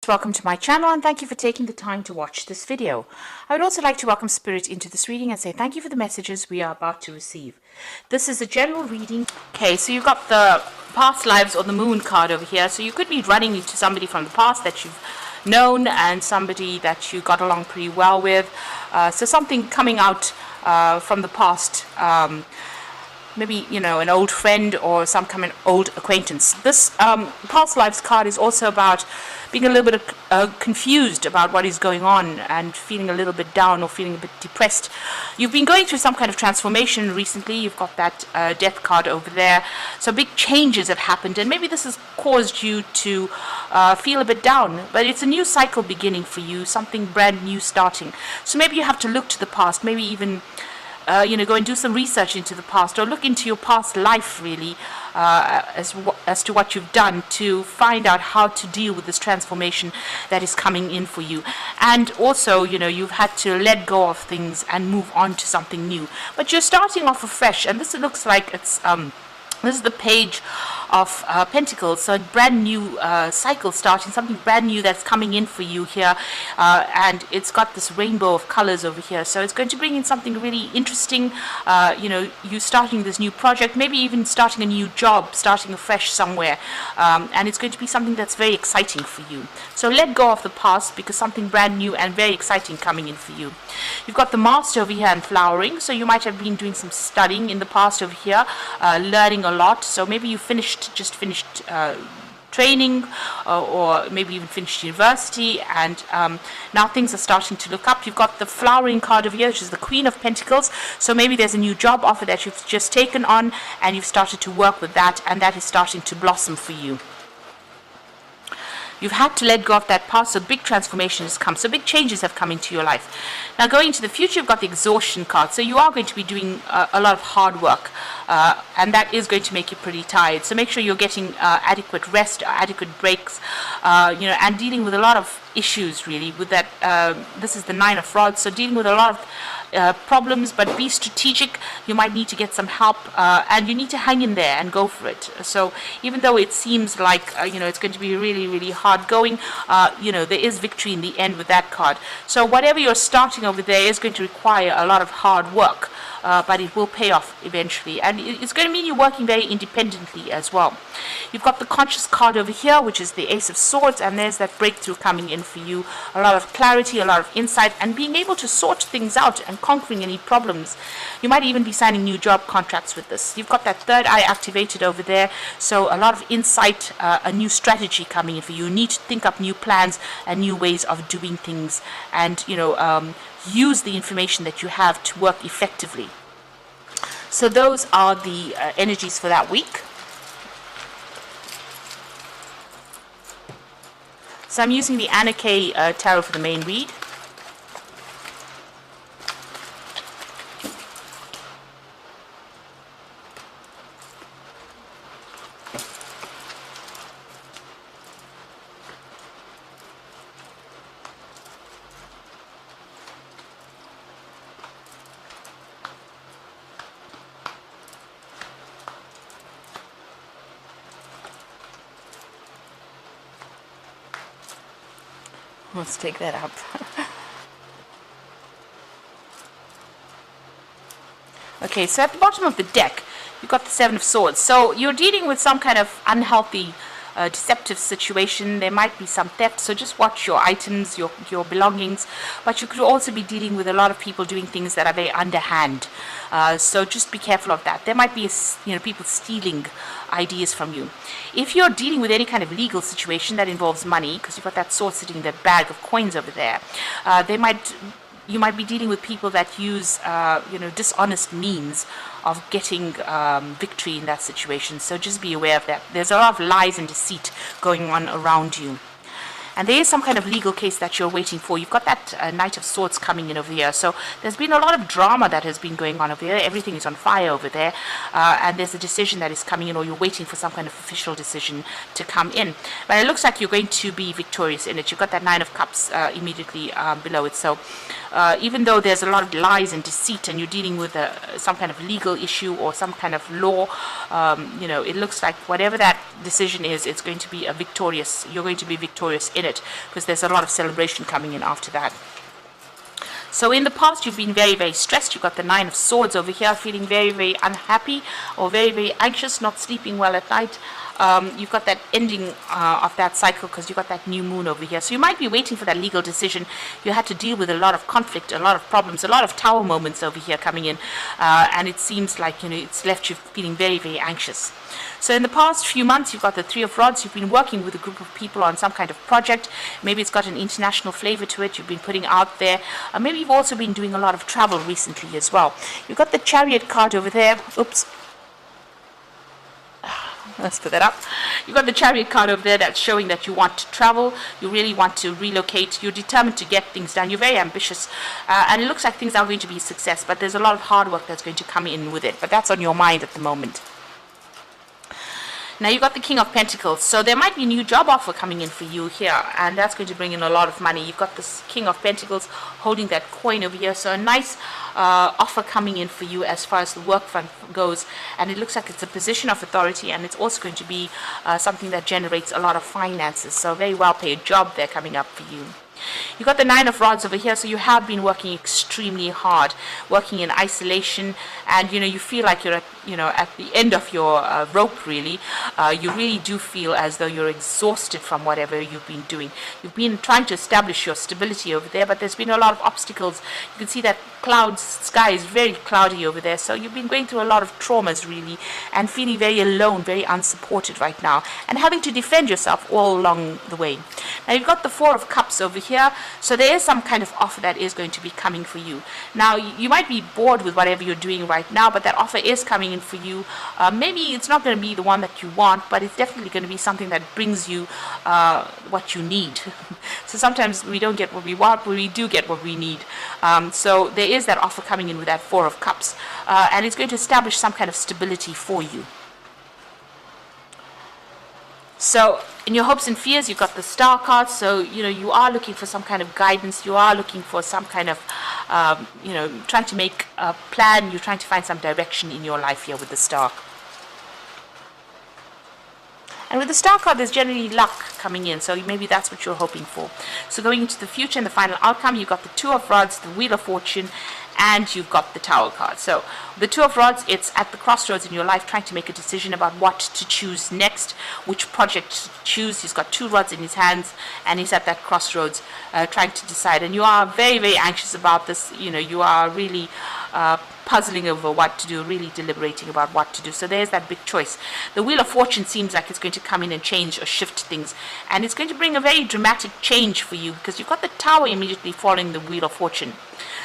Welcome to my channel and thank you for taking the time to watch this video. I would also like to welcome Spirit into this reading and say thank you for the messages we are about to receive. This is a general reading. Okay, so you've got the past lives or the moon card over here. So you could be running into somebody from the past that you've known and somebody that you got along pretty well with. So something coming out from the past. Maybe, you know, an old friend or some kind of old acquaintance. This past lives card is also about being a little bit confused about what is going on and feeling a little bit down or feeling a bit depressed. You've been going through some kind of transformation recently. You've got that death card over there. So big changes have happened and maybe this has caused you to feel a bit down. But it's a new cycle beginning for you, something brand new starting. So maybe you have to look to the past, maybe even go and do some research into the past or look into your past life really as to what you've done to find out how to deal with this transformation that is coming in for you. And also, you've had to let go of things and move on to something new. But you're starting off afresh, and this looks like it's this is the Page of Pentacles, so a brand new cycle starting, something brand new that's coming in for you here, and it's got this rainbow of colors over here, so it's going to bring in something really interesting. You starting this new project, maybe even starting a new job, starting afresh somewhere, and it's going to be something that's very exciting for you. So let go of the past because something brand new and very exciting coming in for you. You've got the Master over here and flowering, so you might have been doing some studying in the past over here, learning a lot. So maybe you just finished training or maybe even finished university, and now things are starting to look up. You've got the flowering card over here, which is the Queen of Pentacles. So maybe there's a new job offer that you've just taken on and you've started to work with that, and that is starting to blossom for you. You've had to let go of that past, so big transformation has come. So big changes have come into your life. Now going into the future, you've got the Exhaustion card. So you are going to be doing a lot of hard work, and that is going to make you pretty tired. So make sure you're getting adequate rest, adequate breaks, and dealing with a lot of issues really with that. This is the Nine of Rods, so dealing with a lot of problems, but be strategic. You might need to get some help, and you need to hang in there and go for it. So even though it seems like it's going to be really, really hard going, there is victory in the end with that card. So whatever you're starting over there is going to require a lot of hard work, but it will pay off eventually, and it's going to mean you're working very independently as well. You've got the Conscious card over here, which is the Ace of Swords, and there's that breakthrough coming in for you. A lot of clarity, a lot of insight, and being able to sort things out and conquering any problems. You might even be signing new job contracts with this. You've got that third eye activated over there, so a lot of insight, a new strategy coming in for you. You need to think up new plans and new ways of doing things, and use the information that you have to work effectively. So those are the energies for that week. So I'm using the Anna K Tarot for the main read. Let's take that up. Okay, so at the bottom of the deck, you've got the Seven of Swords. So you're dealing with some kind of unhealthy, deceptive situation. There might be some theft, so just watch your items, your belongings. But you could also be dealing with a lot of people doing things that are very underhand. So just be careful of that. There might be people stealing ideas from you. If you're dealing with any kind of legal situation that involves money, because you've got that sword sitting in that bag of coins over there, you might be dealing with people that use dishonest means of getting victory in that situation. So just be aware of that. There's a lot of lies and deceit going on around you. And there is some kind of legal case that you're waiting for. You've got that Knight of Swords coming in over here. So there's been a lot of drama that has been going on over here. Everything is on fire over there. And there's a decision that is coming in, or you're waiting for some kind of official decision to come in. But it looks like you're going to be victorious in it. You've got that Nine of Cups immediately below it. So even though there's a lot of lies and deceit and you're dealing with some kind of legal issue or some kind of law, it looks like whatever that decision is, it's going to be you're going to be victorious in it, because there's a lot of celebration coming in after that. So in the past, you've been very, very stressed. You've got the Nine of Swords over here, feeling very, very unhappy or very, very anxious, not sleeping well at night. You've got that ending of that cycle because you've got that new moon over here. So you might be waiting for that legal decision. You had to deal with a lot of conflict, a lot of problems, a lot of tower moments over here coming in. And it seems like, it's left you feeling very, very anxious. So in the past few months, you've got the Three of Rods. You've been working with a group of people on some kind of project. Maybe it's got an international flavor to it. You've been putting out there. Maybe you've also been doing a lot of travel recently as well. You've got the Chariot card over there. Oops. Let's put that up. You've got the Chariot card over there that's showing that you want to travel. You really want to relocate. You're determined to get things done. You're very ambitious. And it looks like things are going to be a success. But there's a lot of hard work that's going to come in with it. But that's on your mind at the moment. Now you've got the King of Pentacles, so there might be a new job offer coming in for you here, and that's going to bring in a lot of money. You've got this King of Pentacles holding that coin over here, so a nice offer coming in for you as far as the work front goes, and it looks like it's a position of authority, and it's also going to be something that generates a lot of finances, so a very well paid job there coming up for you. You've got the Nine of Rods over here, so you have been working extremely hard, working in isolation, and you feel like you're at the end of your rope, really. You really do feel as though you're exhausted from whatever you've been doing. You've been trying to establish your stability over there, but there's been a lot of obstacles. You can see that sky is very cloudy over there, so you've been going through a lot of traumas, really, and feeling very alone, very unsupported right now, and having to defend yourself all along the way. Now you've got the Four of Cups over here, so there is some kind of offer that is going to be coming for you. Now you might be bored with whatever you're doing right now, but that offer is coming in for you. Maybe it's not going to be the one that you want, but it's definitely going to be something that brings you what you need. So sometimes we don't get what we want, but we do get what we need. So there is that offer coming in with that Four of Cups, and it's going to establish some kind of stability for you. So in your hopes and fears, you've got the Star card, so you are looking for some kind of guidance. You are looking for some kind of trying to make a plan. You're trying to find some direction in your life here with the Star. And with the Star card, there's generally luck coming in, so maybe that's what you're hoping for. So going into the future and the final outcome, you've got the Two of Rods, the Wheel of Fortune, and you've got the Tower card. So the Two of Rods, it's at the crossroads in your life, trying to make a decision about what to choose next, which project to choose. He's got two rods in his hands, and he's at that crossroads trying to decide. And you are very, very anxious about this. You are really puzzling over what to do, really deliberating about what to do. So there's that big choice. The Wheel of Fortune seems like it's going to come in and change or shift things, and it's going to bring a very dramatic change for you, because you've got the Tower immediately following the Wheel of Fortune.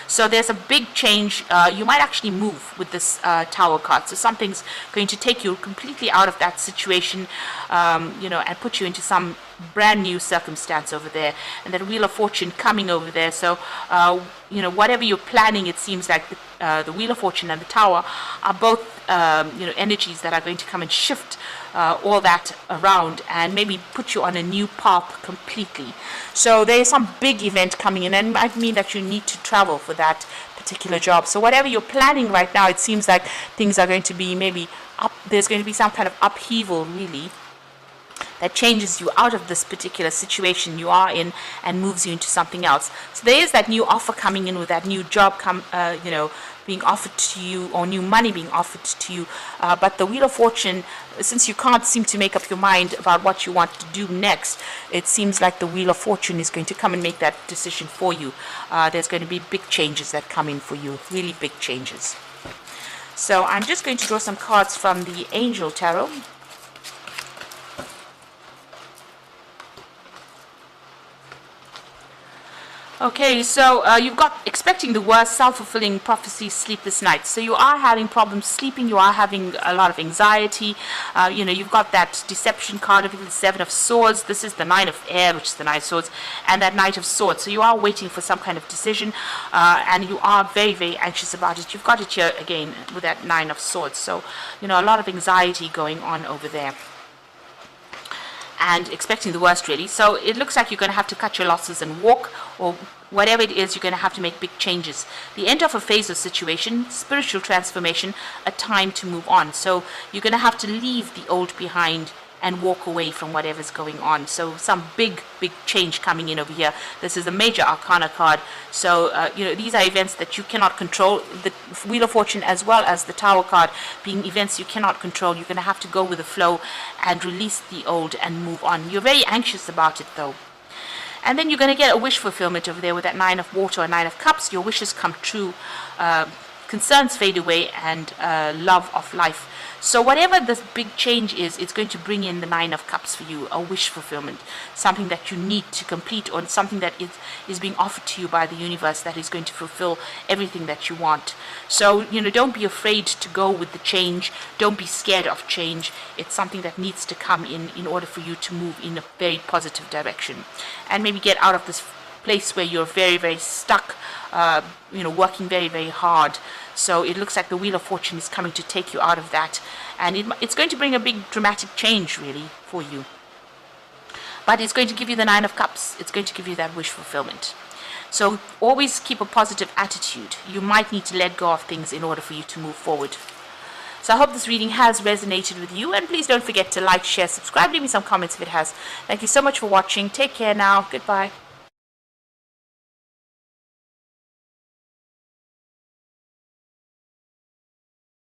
So there's a big change. You might actually move with this Tower card. So something's going to take you completely out of that situation, and put you into some brand new circumstance over there. And that Wheel of Fortune coming over there. So, whatever you're planning, it seems like the Wheel of Fortune and the Tower are both, energies that are going to come and shift all that around and maybe put you on a new path completely. So there is some big event coming in, and it might mean that you need to travel for that particular job. So whatever you're planning right now, it seems like things are going to be maybe up. There's going to be some kind of upheaval, really, that changes you out of this particular situation you are in and moves you into something else. So there is that new offer coming in with that new job being offered to you, or new money being offered to you. But the Wheel of Fortune, since you can't seem to make up your mind about what you want to do next, it seems like the Wheel of Fortune is going to come and make that decision for you. There's going to be big changes that come in for you, really big changes. So I'm just going to draw some cards from the Angel Tarot. Okay, so you've got expecting the worst, self-fulfilling prophecy, sleepless nights. So you are having problems sleeping, you are having a lot of anxiety. You've got that deception card of the Seven of Swords. This is the Nine of Air, which is the Nine of Swords, and that Knight of Swords. So you are waiting for some kind of decision, and you are very, very anxious about it. You've got it here again with that Nine of Swords. So, a lot of anxiety going on over there, and expecting the worst, really. So it looks like you're going to have to cut your losses and walk, or whatever it is, you're going to have to make big changes. The end of a phase or situation, spiritual transformation, a time to move on. So you're going to have to leave the old behind and walk away from whatever's going on. So some big change coming in over here. This is a major arcana card. So these are events that you cannot control. The Wheel of Fortune, as well as the Tower card, being events you cannot control. You're going to have to go with the flow and release the old and move on. You're very anxious about it though. And then you're going to get a wish fulfillment over there with that 9 of Water or 9 of Cups. Your wishes come true, concerns fade away, and love of life. So whatever this big change is, it's going to bring in the 9 of Cups for you, a wish fulfillment, something that you need to complete, or something that is being offered to you by the universe that is going to fulfill everything that you want. So, don't be afraid to go with the change. Don't be scared of change. It's something that needs to come in order for you to move in a very positive direction. And maybe get out of this place where you're very, very stuck, working very, very hard. So it looks like the Wheel of Fortune is coming to take you out of that. And it's going to bring a big dramatic change, really, for you. But it's going to give you the 9 of Cups. It's going to give you that wish fulfillment. So always keep a positive attitude. You might need to let go of things in order for you to move forward. So I hope this reading has resonated with you. And please don't forget to like, share, subscribe. Leave me some comments if it has. Thank you so much for watching. Take care now. Goodbye.